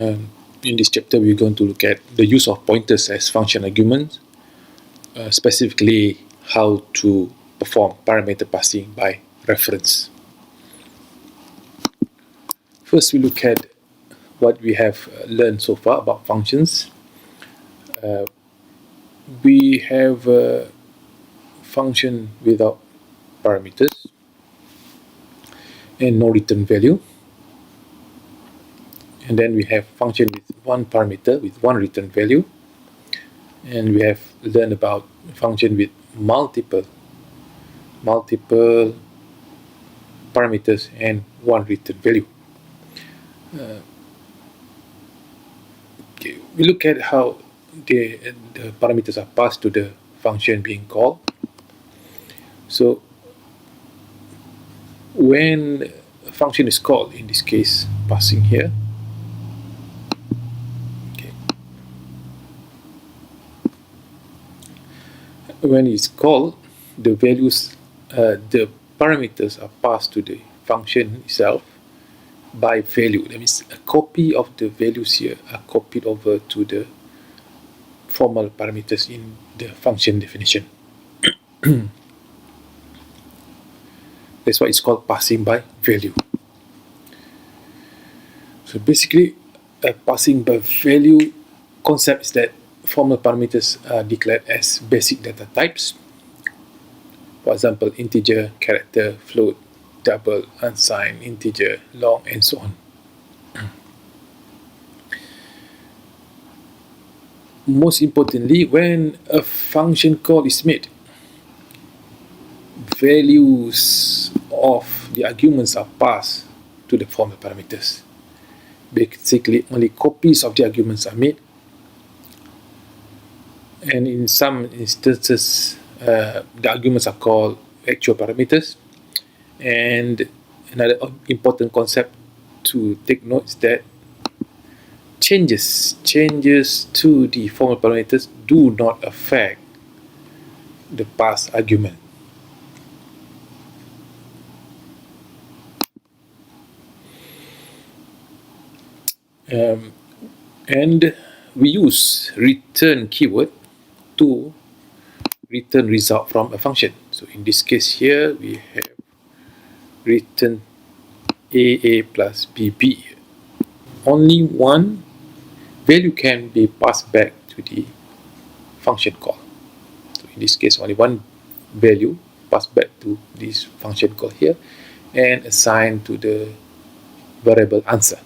In this chapter, we're going to look at the use of pointers as function arguments, specifically how to perform parameter passing by reference. First, we look at what we have learned so far about functions. We have a function without parameters and no return value. And then we have function with one parameter with one return value. And we have learned about function with multiple parameters and one return value. We look at how the parameters are passed to the function being called. So when a function is called, in this case passing here, when it's called, the values, the parameters are passed to the function itself by value. That means a copy of the values here are copied over to the formal parameters in the function definition. That's why it's called passing by value. So basically, a passing by value concept is that formal parameters are declared as basic data types. For example, integer, character, float, double, unsigned, integer, long, and so on. Most importantly, when a function call is made, values of the arguments are passed to the formal parameters. Basically, only copies of the arguments are made, and in some instances, the arguments are called actual parameters. And another important concept to take note is that changes to the formal parameters do not affect the passed argument. And we use return keyword to return result from a function. So in this case here, we have return AA plus BB. Only one value can be passed back to the function call. So in this case, only one value passed back to this function call here and assigned to the variable answer.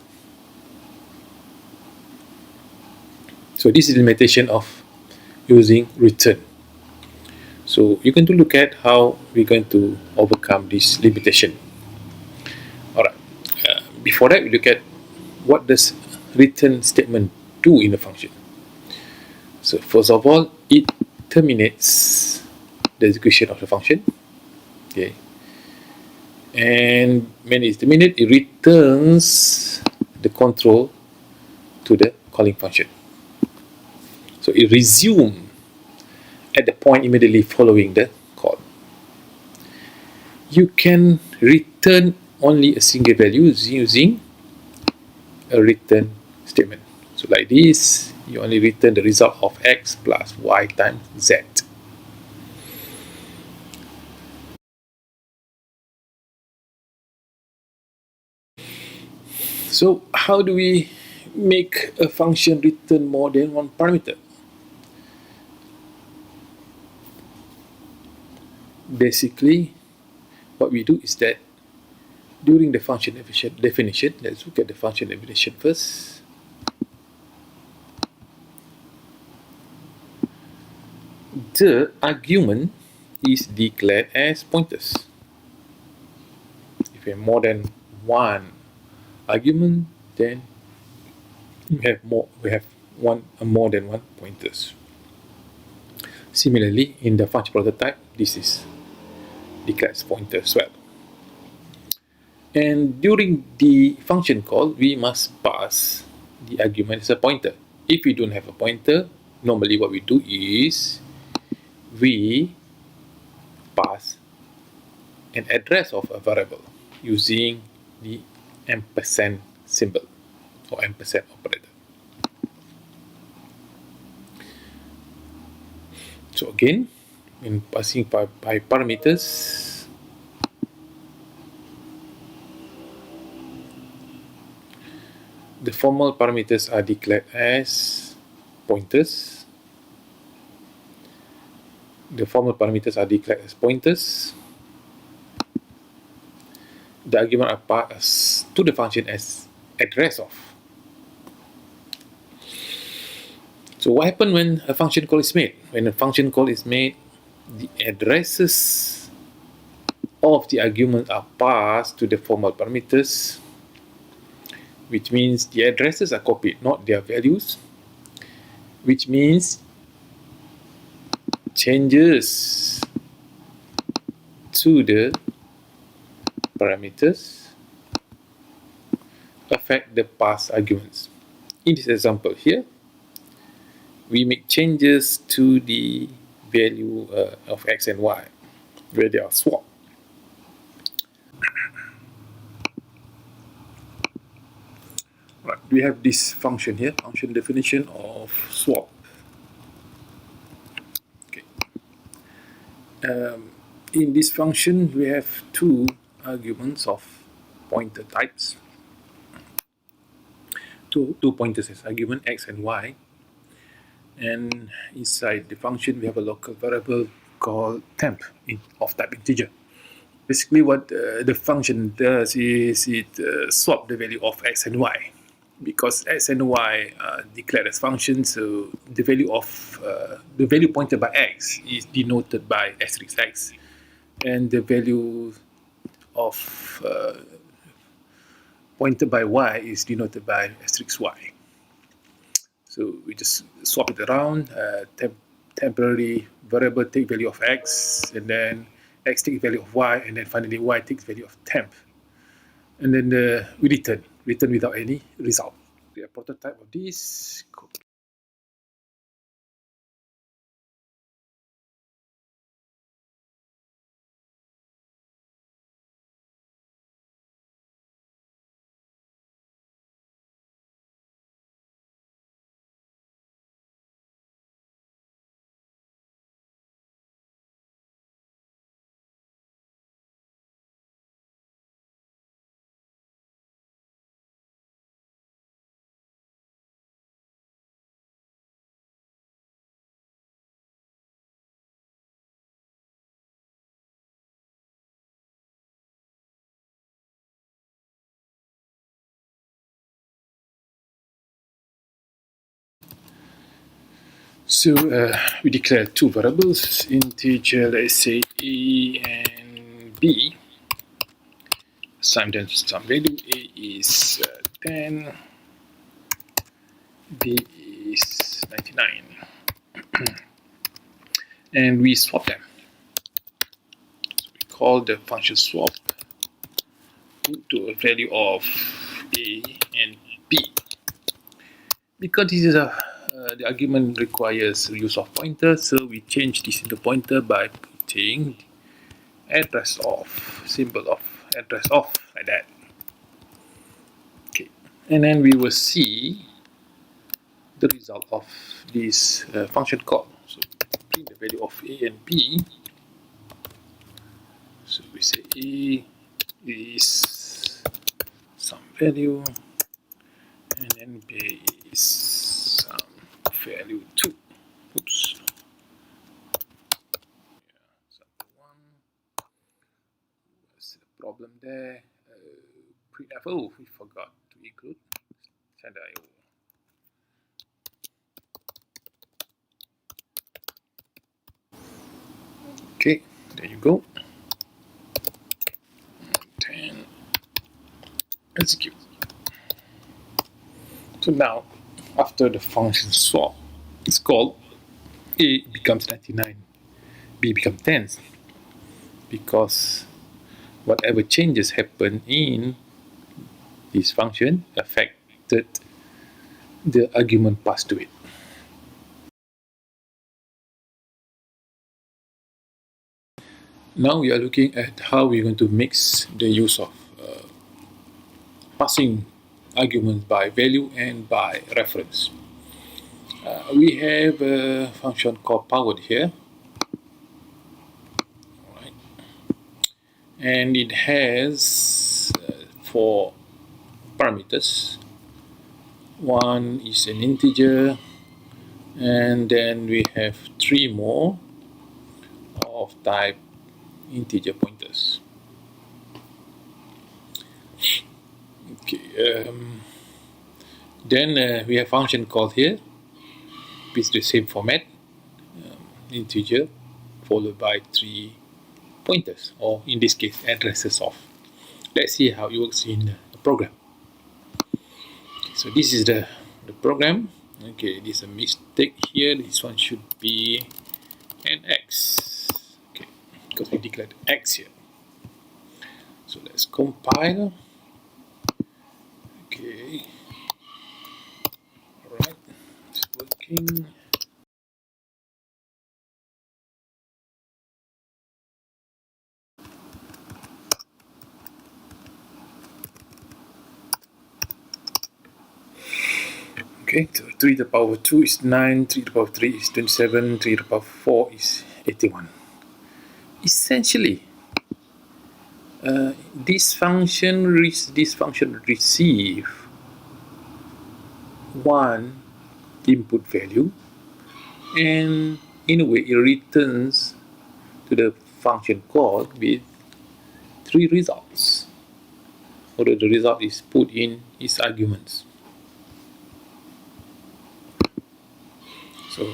So this is the limitation of using return. So you're going to look at how we're going to overcome this limitation. Alright, before that, we look at what does return statement do in a function. So first of all, it terminates the execution of the function. Okay. And when it's terminated, it returns the control to the calling function. So it resumes at the point immediately following the call. You can return only a single value using a return statement. So like this, you only return the result of x plus y times z. So how do we make a function return more than one parameter? Basically, what we do is that during the function definition, let's look at the function definition first. The argument is declared as pointers. If we have more than one argument, then we have more than one pointers. Similarly, in the function prototype, this is declared as pointer as well. And during the function call, we must pass the argument as a pointer. If we don't have a pointer, normally what we do is we pass an address of a variable using the ampersand symbol or ampersand operator. So again, in passing by parameters, the formal parameters are declared as pointers. The formal parameters are declared as pointers. The argument are passed to the function as address of. So what happens when a function call is made? When a function call is made, the addresses of the argument are passed to the formal parameters, which means the addresses are copied, not their values, which means changes to the parameters affect the passed arguments. In this example here, we make changes to the value of x and y, where they are swapped. Right, we have this function here, function definition of swap. Okay. In this function, we have two arguments of pointer types. Two pointers as argument x and y. And inside the function, we have a local variable called temp of type integer. Basically, what the function does is it swap the value of x and y. Because x and y are declared as functions, so the value pointed by x is denoted by asterisk x, and the value of pointed by y is denoted by asterisk y. So we just swap it around. Temporary variable take value of x, and then x take value of y, and then finally y takes value of temp. And then we return without any result. The prototype of this code. So we declare two variables, integer, let's say a and b. Assign them some value. A is 10, b is 99. And we swap them. So we call the function swap to a value of a and b. Because this is the argument requires use of pointer, so we change this into pointer by putting address of, symbol of address of, like that. Okay, and then we will see the result of this function call. So print the value of a and b. So we say a is some value, and then b is some value 2. Oops. Yeah, sample 1. What's the problem there? Printf. Oh, we forgot to include standard IO. Okay, there you go. 10. Execute. So now, after the function swap is called, A becomes 99, B becomes 10, because whatever changes happen in this function affected the argument passed to it. Now we are looking at how we're going to mix the use of passing arguments by value and by reference. We have a function called powered here. and it has 4 parameters. One is an integer, and then we have 3 more of type integer pointers. Okay, then we have function called here, with the same format, integer followed by 3 pointers, or in this case addresses of. Let's see how it works in the program. Okay, so this is the program. Okay, there's a mistake here. This one should be an X. Okay, because we declared X here. So let's compile. Okay, all right, it's working. Okay, so 3 to the power 2 is 9, 3 to the power 3 is 27, 3 to the power 4 is 81. Essentially, this function receive one input value, and in a way it returns to the function call with 3 results, although the result is put in its arguments. So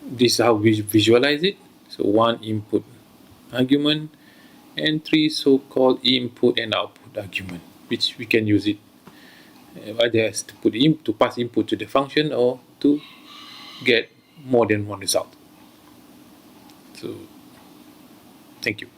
this is how we visualize it. So 1 input argument and 3 so-called input and output argument, which we can use it either as to pass input to the function or to get more than one result. So thank you.